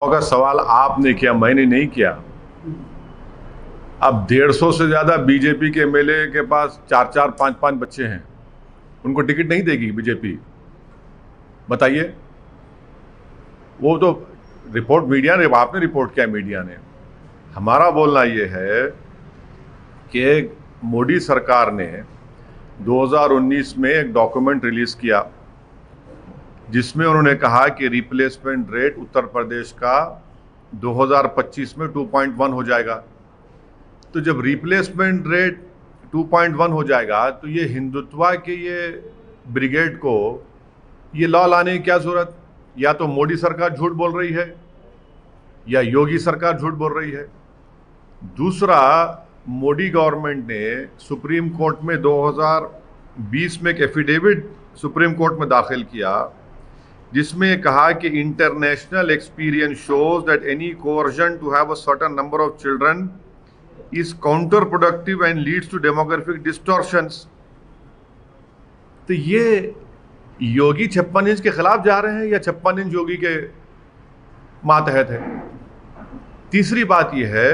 का सवाल आपने किया, मैंने नहीं किया। अब 150 से ज्यादा बीजेपी के एमएलए के पास 4-4, 5-5 बच्चे हैं, उनको टिकट नहीं देगी बीजेपी? बताइए। वो तो रिपोर्ट मीडिया ने, आपने रिपोर्ट किया मीडिया ने। हमारा बोलना ये है कि मोदी सरकार ने 2019 में एक डॉक्यूमेंट रिलीज किया जिसमें उन्होंने कहा कि रिप्लेसमेंट रेट उत्तर प्रदेश का 2025 में 2.1 हो जाएगा। तो जब रिप्लेसमेंट रेट 2.1 हो जाएगा तो ये हिंदुत्व के ये ब्रिगेड को ये लॉ लाने की क्या जरूरत? या तो मोदी सरकार झूठ बोल रही है या योगी सरकार झूठ बोल रही है। दूसरा, मोदी गवर्नमेंट ने सुप्रीम कोर्ट में 2020 में एक एफिडेविट सुप्रीम कोर्ट में दाखिल किया जिसमें कहा कि international experience shows that any coercion to have a certain number of children is counter productive and leads to demographic distortions. तो ये योगी 56 इंच के खिलाफ जा रहे हैं या 56 इंच योगी के मातहत है? तीसरी बात यह है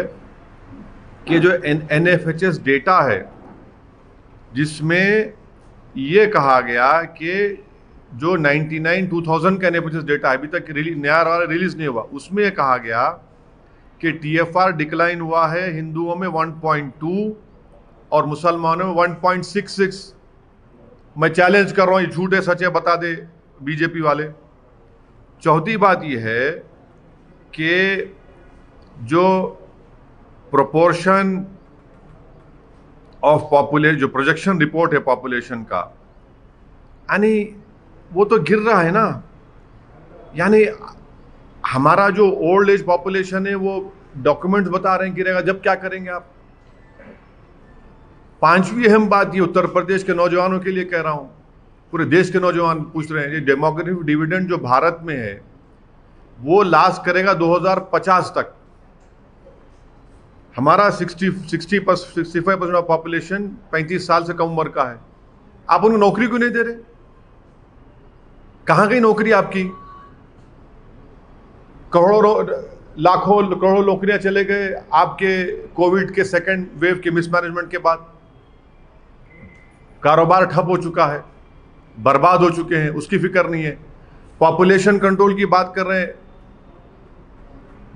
कि जो NFHS डेटा है जिसमें यह कहा गया कि जो 2000 का NFHS डेटा अभी तक नया वाला रिलीज नहीं हुआ, उसमें यह कहा गया कि TFR डिक्लाइन हुआ है हिंदुओं में 1.2 और मुसलमानों में 1.66। मैं चैलेंज कर रहा हूं, ये झूठ है सच है बता दे बीजेपी वाले। चौथी बात यह है कि जो प्रोपोर्शन ऑफ पॉपुलेशन, जो प्रोजेक्शन रिपोर्ट है पॉपुलेशन का, यानी वो तो गिर रहा है ना। यानी हमारा जो ओल्ड एज पॉपुलेशन है वो डॉक्यूमेंट्स बता रहे हैं गिरेगा, जब क्या करेंगे आप? पांचवी अहम बात ये उत्तर प्रदेश के नौजवानों के लिए कह रहा हूं, पूरे देश के नौजवान पूछ रहे हैं, ये डेमोग्राफिक डिविडेंड जो भारत में है वो लास्ट करेगा 2050 तक। हमारा 65% ऑफ पॉपुलेशन 35 साल से कम उम्र का है। आप उनको नौकरी क्यों नहीं दे रहे? कहां गई नौकरी आपकी? लाखों करोड़ों नौकरियां चले गए आपके कोविड के सेकेंड वेव के मिसमैनेजमेंट के बाद। कारोबार ठप हो चुका है, बर्बाद हो चुके हैं, उसकी फिक्र नहीं है। पॉपुलेशन कंट्रोल की बात कर रहे हैं।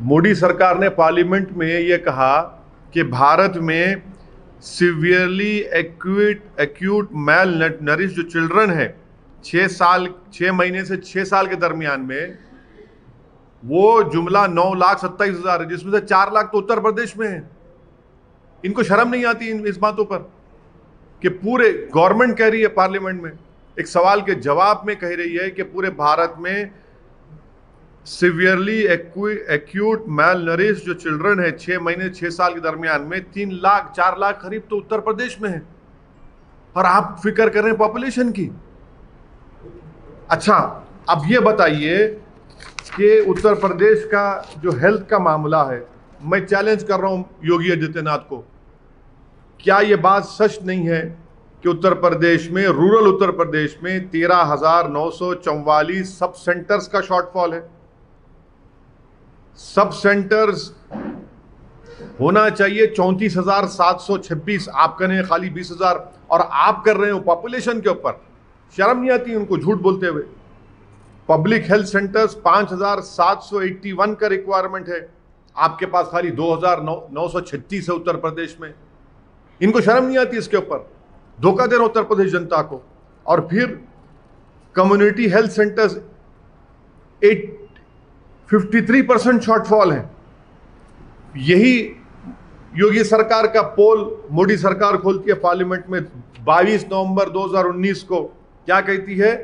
मोदी सरकार ने पार्लियामेंट में यह कहा कि भारत में सिवियरली एक्यूट मैल नरिश जो चिल्ड्रन है 6 महीने से 6 साल के दरमियान में, वो जुमला 9,27,000 है, जिसमें से 4 लाख तो उत्तर प्रदेश में है। इनको शर्म नहीं आती इस बातों पर कि पूरे गवर्नमेंट कह रही है पार्लियामेंट में, एक सवाल के जवाब में कह रही है कि पूरे भारत में सिवियरली एक्यूट मैल नरिश जो चिल्ड्रन है 6 महीने 6 साल के दरमियान में 3 लाख 4 लाख करीब तो उत्तर प्रदेश में है, और आप फिक्र कर रहे हैं पॉपुलेशन की। अच्छा, अब ये बताइए कि उत्तर प्रदेश का जो हेल्थ का मामला है, मैं चैलेंज कर रहा हूं योगी आदित्यनाथ को, क्या ये बात सच नहीं है कि उत्तर प्रदेश में, रूरल उत्तर प्रदेश में 13,944 सब सेंटर्स का शॉर्टफॉल है? सब सेंटर्स होना चाहिए 34,726, आप कह रहे हैं खाली 20,000, और आप कर रहे हो पॉपुलेशन के ऊपर। शर्म नहीं आती उनको झूठ बोलते हुए? पब्लिक हेल्थ सेंटर्स 5,781 का रिक्वायरमेंट है, आपके पास खाली 2,936 है उत्तर प्रदेश में। इनको शर्म नहीं आती इसके ऊपर? धोखा दे रहा उत्तर प्रदेश जनता को। और फिर कम्युनिटी हेल्थ सेंटर्स 53% शॉर्टफॉल है। यही योगी सरकार का पोल मोदी सरकार खोलती है पार्लियामेंट में 22 नवंबर 2019 को, क्या कहती है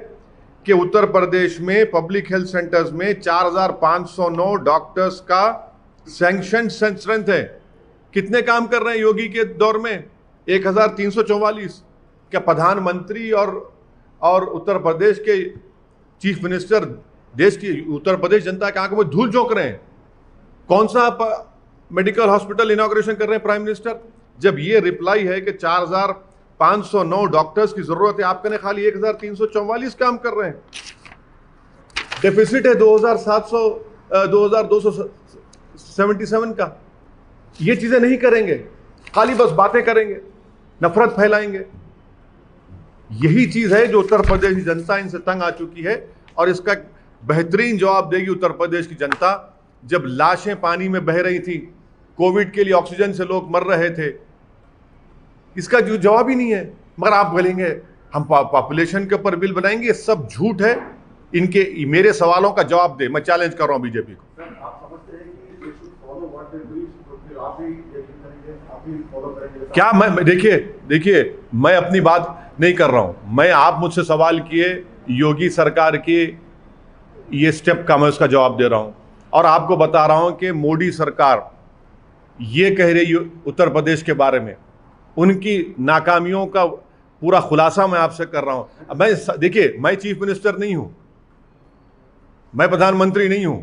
कि उत्तर प्रदेश में पब्लिक हेल्थ सेंटर्स में 4,509 डॉक्टर्स का सैंक्शन स्ट्रेंथ है। कितने काम कर रहे हैं योगी के दौर में? 1,344। क्या प्रधानमंत्री और उत्तर प्रदेश के चीफ मिनिस्टर देश की, उत्तर प्रदेश जनता के आंखों में धूल झोंक रहे हैं? कौन सा मेडिकल हॉस्पिटल इनॉग्रेशन कर रहे हैं प्राइम मिनिस्टर, जब ये रिप्लाई है कि 4,509 डॉक्टर्स की जरूरत है, आप कहने खाली 1,344 काम कर रहे हैं। डेफिसिट है 2,700 2277 का। ये चीजें नहीं करेंगे, खाली बस बातें करेंगे, नफरत फैलाएंगे। यही चीज है जो उत्तर प्रदेश की जनता इनसे तंग आ चुकी है, और इसका बेहतरीन जवाब देगी उत्तर प्रदेश की जनता। जब लाशें पानी में बह रही थी, कोविड के लिए ऑक्सीजन से लोग मर रहे थे, इसका जो जवाब ही नहीं है। मगर आप बोलेंगे हम पॉपुलेशन के ऊपर बिल बनाएंगे, ये सब झूठ है। इनके मेरे सवालों का जवाब दे, मैं चैलेंज कर रहा हूं बीजेपी को। क्या मैं देखिए मैं अपनी बात नहीं कर रहा हूं, मैं आप मुझसे सवाल किए योगी सरकार के ये स्टेप का, मैं उसका जवाब दे रहा हूं। और आपको बता रहा हूं कि मोदी सरकार ये कह रही उत्तर प्रदेश के बारे में, उनकी नाकामियों का पूरा खुलासा मैं आपसे कर रहा हूं। देखिए मैं चीफ मिनिस्टर नहीं हूं, मैं प्रधानमंत्री नहीं हूं।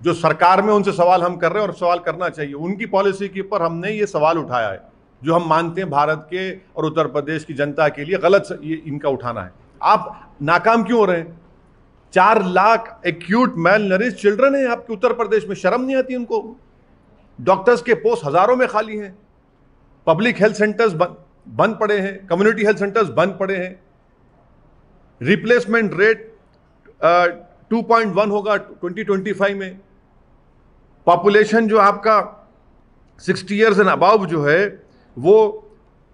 जो सरकार में उनसे सवाल हम कर रहे हैं और सवाल करना चाहिए, उनकी पॉलिसी के ऊपर हमने ये सवाल उठाया है जो हम मानते हैं भारत के और उत्तर प्रदेश की जनता के लिए गलत ये इनका उठाना है। आप नाकाम क्यों हो रहे हैं? 4 lakh acute malnourish children है आपके उत्तर प्रदेश में, शर्म नहीं आती उनको? डॉक्टर्स के पोस्ट हजारों में खाली हैं, पब्लिक हेल्थ सेंटर्स बंद पड़े हैं, कम्युनिटी हेल्थ सेंटर्स बंद पड़े हैं, रिप्लेसमेंट रेट 2.1 होगा 2025 में। पॉपुलेशन जो आपका 60 ईयर्स एंड अबव जो है वो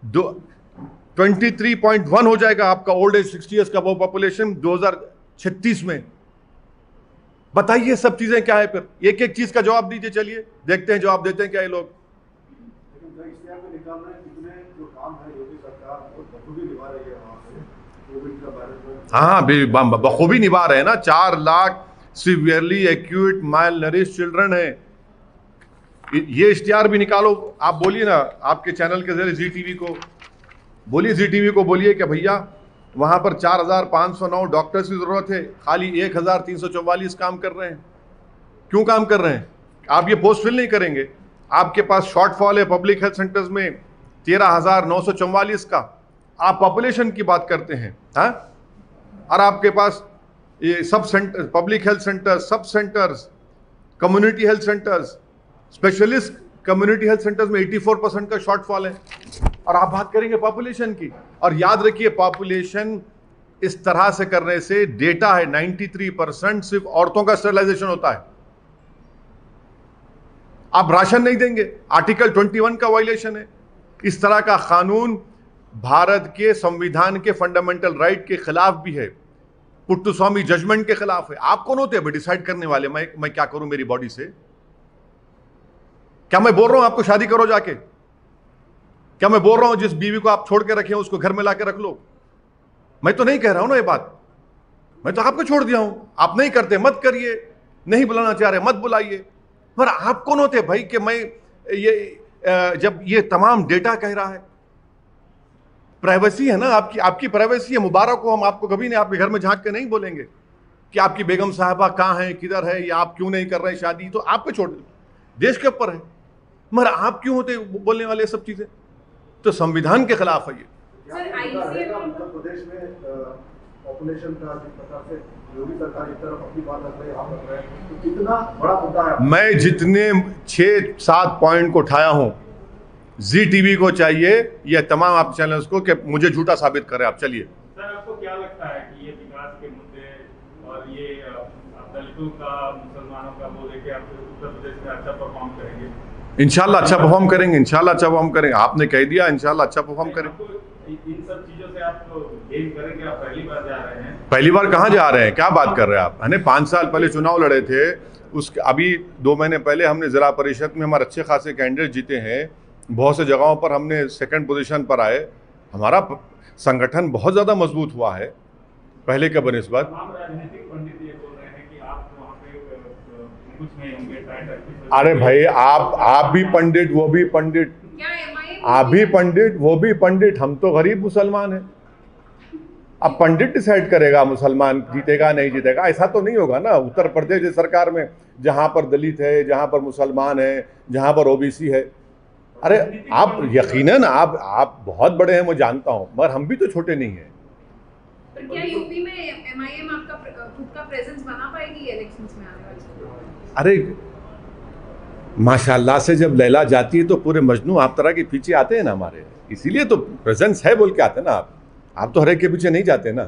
23.1 हो जाएगा आपका ओल्ड एज 60 ईयर्स का वो पॉपुलेशन 2036 में। बताइए सब चीजें क्या है? फिर एक एक चीज का जवाब दीजिए, चलिए देखते हैं जवाब देते हैं क्या ये लोग। हाँ बखूबी निभा रहे हैं ना। 4 lakh severely acute mile nourish children है। ये इश्तिहार भी निकालो, आप बोलिए ना आपके चैनल के जरिए ZTV को बोलिए, ZTV को बोलिए कि भैया वहां पर 4509 डॉक्टर्स की जरूरत है, खाली 1344 काम कर रहे हैं। क्यों काम कर रहे हैं? आप ये पोस्ट फिल नहीं करेंगे। आपके पास शॉर्टफॉल है पब्लिक हेल्थ सेंटर्स में 13,944 का, आप पॉपुलेशन की बात करते हैं। हाँ, और आपके पास ये sub centre, public health centres, sub centres, community health centres, specialist community health centres में 84% का शॉर्टफॉल है, और आप बात करेंगे पॉपुलेशन की। और याद रखिए पॉपुलेशन इस तरह से करने से डेटा है 93% सिर्फ औरतों का स्टरलाइजेशन होता है। आप राशन नहीं देंगे, आर्टिकल 21 का वायलेशन है। इस तरह का कानून भारत के संविधान के फंडामेंटल राइट के खिलाफ भी है, पुट्टुस्वामी जजमेंट के खिलाफ है। आप कौन होते हैं डिसाइड करने वाले मैं क्या करूं मेरी बॉडी से? क्या मैं बोल रहा हूं आपको शादी करो जाके? क्या मैं बोल रहा हूं जिस बीवी को आप छोड़ के रखे उसको घर में लाके रख लो? मैं तो नहीं कह रहा हूं ना ये बात, मैं तो आपको छोड़ दिया हूं। आप नहीं करते मत करिए, नहीं बुलाना चाह रहे मत बुलाइए। पर आप कौन होते भाई कि मैं ये जब ये तमाम डेटा कह रहा है? प्राइवेसी है ना आपकी प्राइवेसी है। मुबारक हो, हम आपको कभी नहीं आपके घर में झांक के नहीं बोलेंगे कि आपकी बेगम साहबा कहाँ है, किधर है, या आप क्यों नहीं कर रहे शादी, तो आप पे छोड़, देश के ऊपर है। मगर आप क्यों होते बोलने वाले सब चीजें? तो संविधान के खिलाफ है ये। पॉपुलेशन का जिस प्रकार से योगी सरकार इस तरफ अपनी बात रख रही है, आप रख रहे हैं, तो कितना बड़ा मुद्दा है। मैं जितने 6-7 पॉइंट को उठाया हूं, ZTV को चाहिए ये तमाम आप चैनल्स को कि मुझे झूठा साबित करें आप। चलिए सर, आपको क्या लगता है कि ये विकास के मुद्दे और ये दलितों का, मुसलमानों का वो लेके आप उत्तर प्रदेश में अच्छा परफॉर्म करेंगे? इंशाल्लाह अच्छा परफॉर्म करेंगे, इंशाल्लाह अच्छा परफॉर्म करेंगे। आपने कह दिया इंशाल्लाह अच्छा परफॉर्म करेंगे। इन सब चीजों से आप गेन करेंगे? आप पहली बार जा रहे हैं? पहली बार कहाँ जा रहे हैं, क्या बात कर रहे हैं आप? हमने 5 साल पहले चुनाव लड़े थे, उसके अभी 2 महीने पहले हमने जिला परिषद में हमारे अच्छे खासे कैंडिडेट जीते हैं। बहुत से जगहों पर हमने 2nd पोजीशन पर आए। हमारा संगठन बहुत ज़्यादा मजबूत हुआ है पहले के बनिस्बत। राजनीतिक पंडित ये बोल रहे हैं कि आप वहाँ पे कुछ नहीं होंगे। अरे भाई आप भी पंडित, वो भी पंडित, आप भी पंडित, वो भी पंडित, हम तो गरीब मुसलमान हैं। अब पंडित डिसाइड करेगा मुसलमान जीतेगा नहीं जीतेगा? ऐसा तो नहीं होगा ना। उत्तर प्रदेश की सरकार में जहाँ पर दलित है, जहाँ पर मुसलमान है, जहाँ पर OBC है, अरे आप यकीनन आप बहुत बड़े हैं, मैं जानता हूँ, मगर हम भी तो छोटे नहीं हैं। पर क्या यूपी में एमआईएम आपका खुद का प्रेजेंस बना पाएगी इलेक्शंस में आने वाले? अरे माशाल्लाह से जब लैला जाती है तो पूरे मजनू आप तरह के पीछे आते हैं ना हमारे, इसीलिए तो प्रेजेंस है बोल के आते हैं ना। आप तो हर एक के पीछे नहीं जाते ना,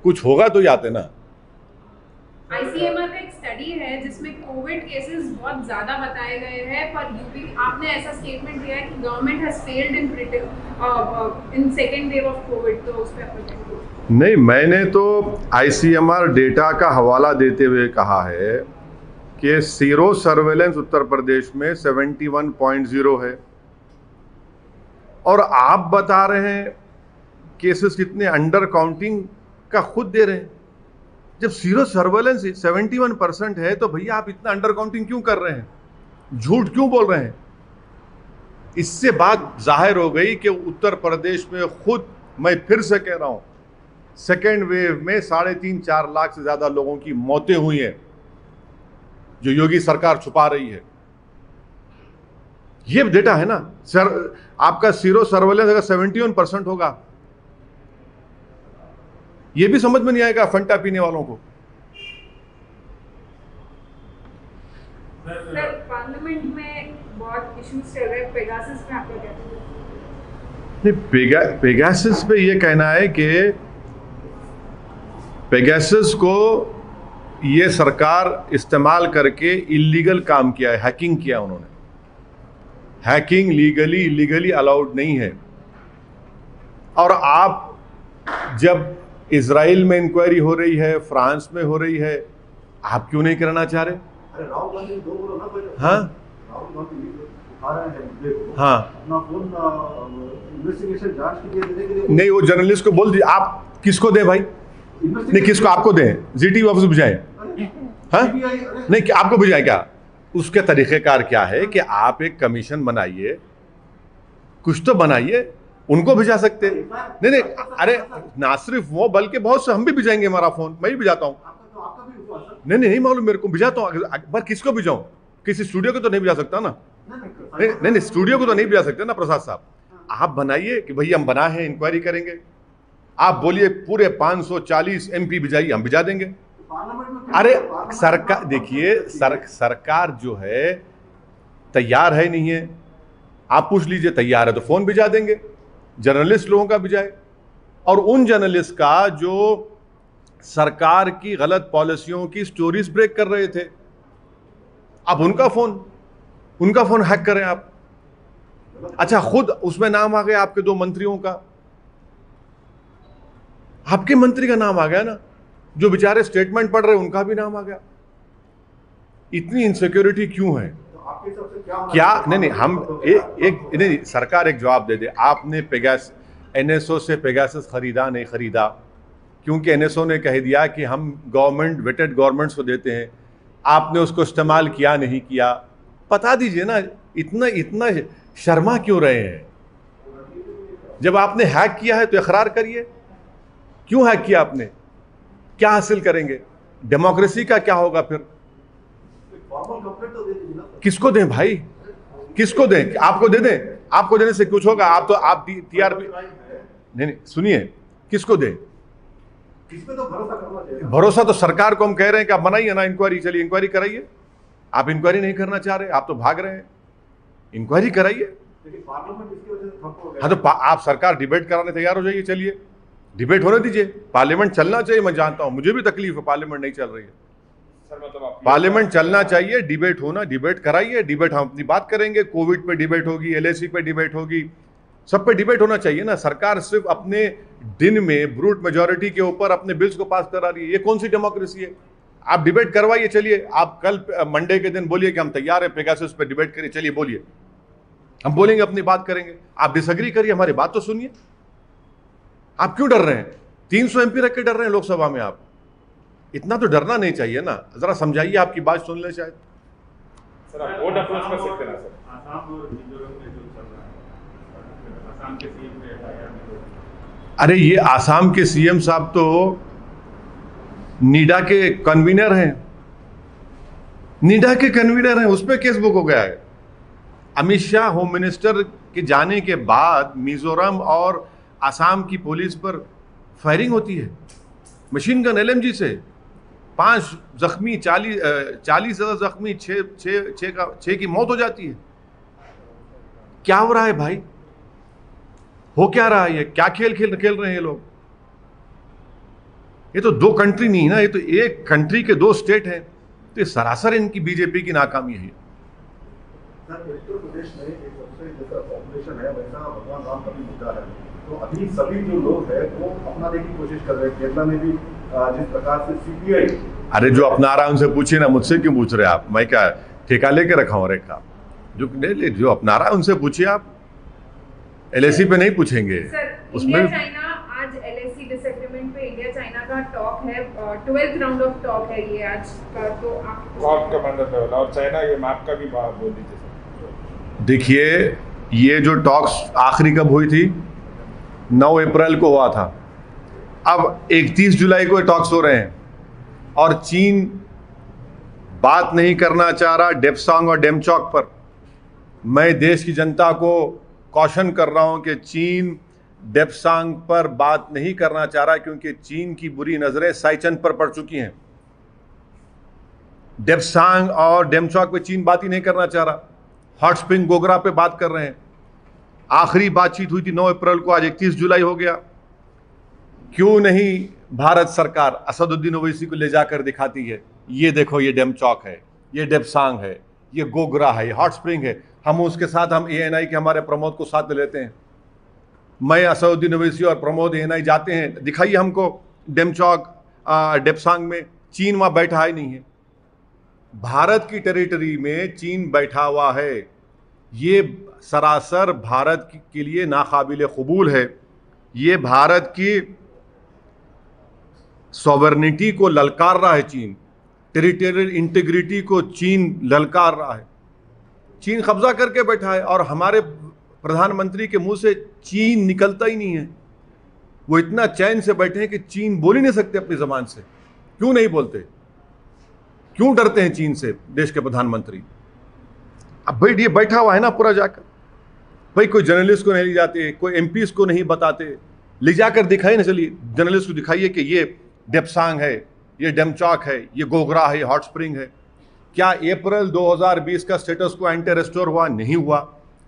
कुछ होगा तो ही आते ना। आईसीएमआर का एक स्टडी है जिसमें कोविड केसेस बहुत ज्यादा बताए गए हैं, पर यूपी आपने ऐसा स्टेटमेंट दिया है कि government has failed in second wave of Covid, तो उस पर आपका क्या कहना है? नहीं, मैंने तो आईसीएमआर डेटा का हवाला देते हुए कहा है कि सीरो सर्वेलेंस उत्तर प्रदेश में 71.0 है, और आप बता रहे हैं केसेस कितने अंडर काउंटिंग का खुद दे रहे हैं। जब सीरो सर्वेलेंस 71% है तो भैया आप इतना अंडर काउंटिंग क्यों कर रहे हैं, झूठ क्यों बोल रहे हैं? इससे बात जाहिर हो गई कि उत्तर प्रदेश में खुद, मैं फिर से कह रहा हूं, सेकेंड वेव में 3.5-4 लाख से ज्यादा लोगों की मौतें हुई हैं जो योगी सरकार छुपा रही है। ये डेटा है ना सर। आपका सीरो सर्वेलेंस अगर 71% होगा, ये भी समझ में नहीं आएगा फंटा पीने वालों को। सर, पार्लियामेंट में बहुत इश्यूज चल रहे हैं, पेगासस में आपका क्या कहना है? नहीं, पेगासस पे ये कहना है कि पेगासस को ये सरकार इस्तेमाल करके इलीगल काम किया है, हैकिंग किया उन्होंने। हैकिंग लीगली इलीगली अलाउड नहीं है। और आप जब इजराइल में इंक्वायरी हो रही है, फ्रांस में हो रही है, आप क्यों नहीं करना चाह रहे? हाँ हाँ, नहीं, वो जर्नलिस्ट को बोल दिए। आप किसको दें भाई? नहीं, किसको? आपको दें? जीटीवी ऑफिस भिजाएं? हाँ, नहीं, कि आपको भिजाएं क्या? उसके तरीक़ेकार क्या है कि आप एक कमीशन बनाइए, कुछ तो बनाइए, उनको भिजा सकते। नहीं नहीं, अरे ना सिर्फ वो बल्कि बहुत से हम भी भिजाएंगे। हमारा फोन मैं भी भिजाता हूँ। नहीं नहीं, मालूम मेरे को, भिजाता हूँ। पर किसको भिजाऊं? किसी स्टूडियो को तो नहीं भिजा सकता ना। नहीं नहीं, स्टूडियो को तो नहीं भिजा सकते ना प्रसाद साहब। आप बनाइए कि भैया हम बना है, इंक्वायरी करेंगे। आप बोलिए पूरे 540 MP भिजाइए, हम भिजा देंगे। अरे सरकार, देखिए सरकार जो है तैयार है नहीं है, आप पूछ लीजिए। तैयार है तो फोन भिजा देंगे, जर्नलिस्ट लोगों का भिजाए। और उन जर्नलिस्ट का जो सरकार की गलत पॉलिसियों की स्टोरीज ब्रेक कर रहे थे, अब उनका फोन हैक करें आप। अच्छा, खुद उसमें नाम आ गया आपके 2 मंत्रियों का, आपके मंत्री का नाम आ गया ना, जो बेचारे स्टेटमेंट पढ़ रहे हैं उनका भी नाम आ गया। इतनी इनसिक्योरिटी क्यों है? क्या? नहीं, हम नहीं, सरकार एक जवाब दे दे। आपने एनएसओ से पेगासस खरीदा नहीं खरीदा? क्योंकि एनएसओ ने कह दिया कि हम गवर्नमेंट वेटेड गवर्नमेंट्स को देते हैं। आपने उसको इस्तेमाल किया नहीं किया? बता दीजिए ना। इतना शर्मा क्यों रहे हैं? जब आपने हैक किया है तो इकरार करिए। क्यों हैक किया आपने? क्या हासिल करेंगे? डेमोक्रेसी का क्या होगा फिर? किसको दें भाई? किसको दें? आपको दे दें? आपको देने से कुछ होगा? आप टीआरपी नहीं, सुनिए, किसको दें? किसमें तो भरोसा करना चाहिए। भरोसा तो सरकार को हम कह रहे हैं कि आप बनाइए ना इंक्वायरी। चलिए इंक्वायरी कराइए। आप इंक्वायरी नहीं करना चाह रहे, आप तो भाग रहे हैं। इंक्वायरी कराइए। पार्लियामेंट इसकी वजह से ठप हो गया। हाँ, तो आप सरकार डिबेट कराने तैयार हो जाइए। चलिए डिबेट होने दीजिए। पार्लियामेंट चलना चाहिए। मैं जानता हूं, मुझे भी तकलीफ है, पार्लियामेंट नहीं चल रही है। पार्लियामेंट चलना चाहिए, डिबेट होना, डिबेट कराइए। डिबेट हम अपनी बात करेंगे। कोविड पे डिबेट होगी, LAC पे डिबेट होगी, सब पे डिबेट होना चाहिए ना। सरकार सिर्फ अपने दिन में ब्रूट मेजॉरिटी के ऊपर अपने बिल्स को पास करा रही है। ये कौन सी डेमोक्रेसी है? आप डिबेट करवाइए। चलिए, आप कल मंडे के दिन बोलिए कि हम तैयार हैं पेगासस पे डिबेट करिए। चलिए बोलिए, हम बोलेंगे, अपनी बात करेंगे। आप डिसएग्री करिए, हमारी बात तो सुनिए। आप क्यों डर रहे हैं? 300 MP रख के डर रहे हैं लोकसभा में। आप इतना तो डरना नहीं चाहिए ना। जरा समझाइए, आपकी बात सुन ले शायद। सर, आप वोट अप्रोच कर सकते हैं ना सर? आसाम और मिजोरम में जो चल रहा है, आसाम के सीएम ने अरे ये आसाम के सीएम साहब तो नीडा के कन्वीनर हैं। नीडा के कन्वीनर हैं, उस पर केस बुक हो गया है। अमित शाह होम मिनिस्टर के जाने के बाद मिजोरम और आसाम की पुलिस पर फायरिंग होती है मशीन गन LMG से, 5 जख्मी, 40 जख्मी, 6 की मौत हो जाती है। क्या हो रहा है भाई? हो क्या रहा है? ये क्या खेल खेल रहे हैं ये लोग? ये तो 2 कंट्री नहीं ना, ये तो एक कंट्री के 2 स्टेट हैं। तो ये सरासर इनकी बीजेपी की नाकामी है। सर, उत्तर प्रदेश में एक सबसे जैसा पॉपुलेशन है वैसा भगवान राम का भी मुद्दा है, तो अभी सभी जो लोग हैं वो अपनाने की कोशिश कर रहे हैं। केरला में भी जिस प्रकार से CPI, अरे जो अपना रहा है उनसे पूछिए ना, मुझसे क्यों पूछ रहे हैं आप? मैं क्या ठेका लेके रखा हूँ रेखा? जो अपना रहा है उनसे पूछिए आप, LAC पे नहीं पूछेंगे। उसमें इंडिया चाइना आज LAC डिसएग्रीमेंट पे इंडिया चाइना का टॉक है, 12th राउंड ऑफ टॉक है ये आज का। तो आप कॉप कमांडर लेवल और चाइना के मैप का भी बात बोल दीजिए। देखिए, ये जो टॉक्स आखिरी कब हुई थी? 9 अप्रैल को हुआ था। अब 31 जुलाई को टॉक्स हो रहे हैं और चीन बात नहीं करना चाह रहा डेप्सांग और डेमचौक पर। मैं देश की जनता को कॉशन कर रहा हूं कि चीन डेप्सांग पर बात नहीं करना चाह रहा, क्योंकि चीन की बुरी नजरें साइचन पर पड़ चुकी हैं। डेप्सांग और डेमचौक पे चीन बात ही नहीं करना चाह रहा, हॉट स्प्रिंग गोगरा पे बात कर रहे हैं। आखिरी बातचीत हुई थी 9 अप्रैल को, आज 31 जुलाई हो गया। क्यों नहीं भारत सरकार असदुद्दीन ओवैसी को ले जाकर दिखाती है, ये देखो ये डेमचौक है, ये डेप्सांग है, ये गोगरा है, ये हॉट स्प्रिंग है। हम उसके साथ हम ANI के हमारे प्रमोद को साथ में लेते हैं। मैं असदुद्दीन ओवैसी और प्रमोद ANI जाते हैं, दिखाइए हमको डेमचौक डेप्सांग में। चीन वहाँ बैठा ही नहीं है। भारत की टेरिटरी में चीन बैठा हुआ है। ये सरासर भारत के लिए नाकाबिल कबूल है। ये भारत की सॉवरेनिटी को ललकार रहा है चीन, टेरिटोरियल इंटीग्रिटी को चीन ललकार रहा है। चीन कब्जा करके बैठा है और हमारे प्रधानमंत्री के मुंह से चीन निकलता ही नहीं है। वो इतना चैन से बैठे हैं कि चीन बोल ही नहीं सकते अपनी जबान से। क्यों नहीं बोलते? क्यों डरते हैं चीन से देश के प्रधानमंत्री? अब भाई ये बैठा हुआ है ना पूरा जाकर। भाई कोई जर्नलिस्ट को नहीं ले जाते, कोई MPs को नहीं बताते, ले जाकर दिखाइए ना। चलिए जर्नलिस्ट को दिखाइए कि ये डेप्सांग है, ये डेमचौक है, ये गोगरा है, ये हॉट स्प्रिंग है। क्या अप्रैल 2020 का स्टेटस को एंटी रेस्टोर हुआ? नहीं हुआ।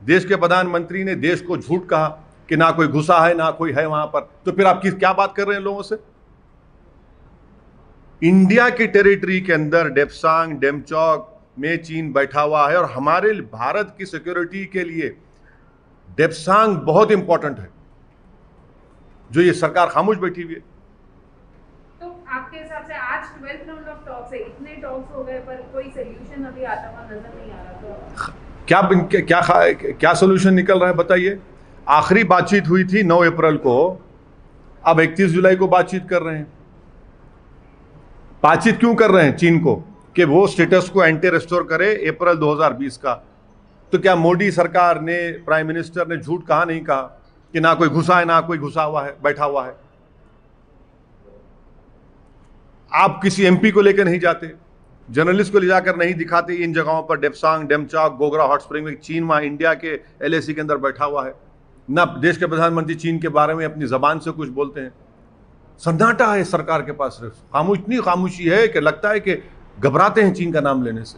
देश के प्रधानमंत्री ने देश को झूठ कहा कि ना कोई घुसा है ना कोई है वहां पर। तो फिर आप क्या बात कर रहे हैं लोगों से? इंडिया की टेरिटरी के अंदर डेप्सांग डेमचौक में चीन बैठा हुआ है और हमारे भारत की सिक्योरिटी के लिए डेप्सांग बहुत इंपॉर्टेंट है, जो ये सरकार खामोश बैठी हुई है। तो आपके हिसाब से आज 12th राउंड ऑफ टॉक्स है, इतने टॉक्स हो गए पर कोई सॉल्यूशन अभी आता हुआ नजर नहीं आ रहा। तो क्या सोल्यूशन निकल रहा है बताइए? आखिरी बातचीत हुई थी 9 अप्रैल को, अब 31 जुलाई को बातचीत कर रहे हैं। बातचीत क्यों कर रहे हैं चीन को? कि वो स्टेटस को एंटी रेस्टोर करे अप्रैल 2020 का। तो क्या मोदी सरकार ने, प्राइम मिनिस्टर ने झूठ कहा? नहीं कहा कि ना कोई घुसा है ना कोई घुसा हुआ है, बैठा हुआ है। आप किसी MP को लेकर नहीं जाते, जर्नलिस्ट को ले जाकर नहीं दिखाते इन जगहों पर, डेप्सांग डेमचौक गोगरा हॉट स्प्रिंग में। चीन वहाँ इंडिया के LAC के अंदर बैठा हुआ है। ना देश के प्रधानमंत्री चीन के बारे में अपनी जबान से कुछ बोलते हैं। सन्नाटा है सरकार के पास, इतनी खामोशी है कि लगता है कि घबराते हैं चीन का नाम लेने से।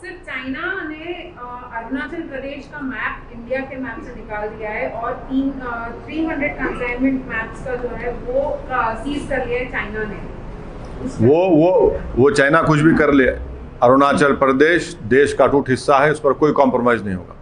सिर्फ चाइना ने अरुणाचल प्रदेश का मैप इंडिया के मैप से निकाल दिया है और 300 कंसाइनमेंट मैप्स का जो है वो सीज कर लिया है चाइना ने। वो चाइना कुछ भी कर ले, अरुणाचल प्रदेश देश का अटूट हिस्सा है, उस पर कोई कॉम्प्रोमाइज नहीं होगा।